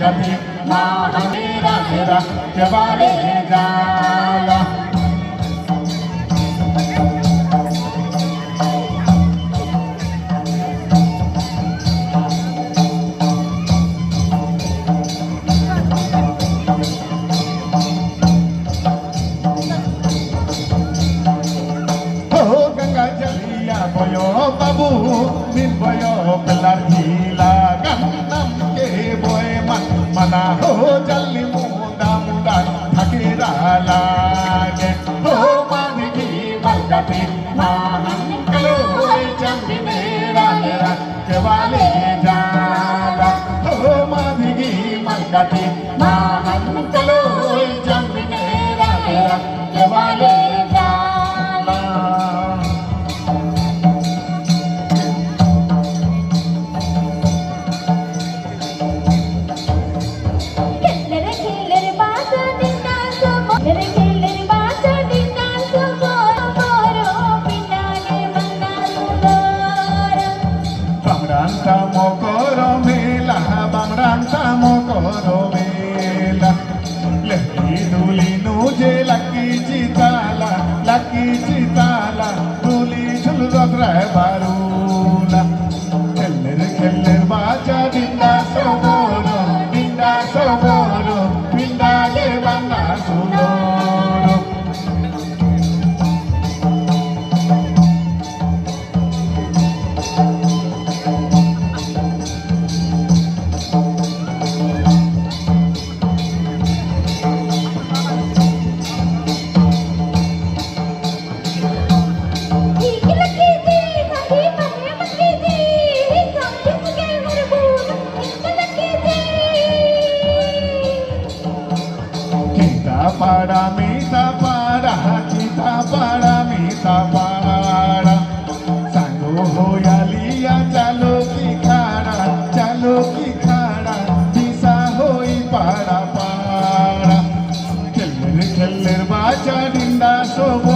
मलकती माँ मेरा मेरा जवाले जाला boyo babu min boyo pelar gila ganam ke boy man mana ho jalli munda munda thakira lage ho madhi malkati mahan kalo jambi mera mera kewale jala ho madhi malkati mahan kalo jambi mera mera kewale laki citala duli chuludra barula keller bacha dinda soboro pinda le banga suloro kita pada sango hoyalia chalo ki khana bisa hoi para keller bacha dinda sobo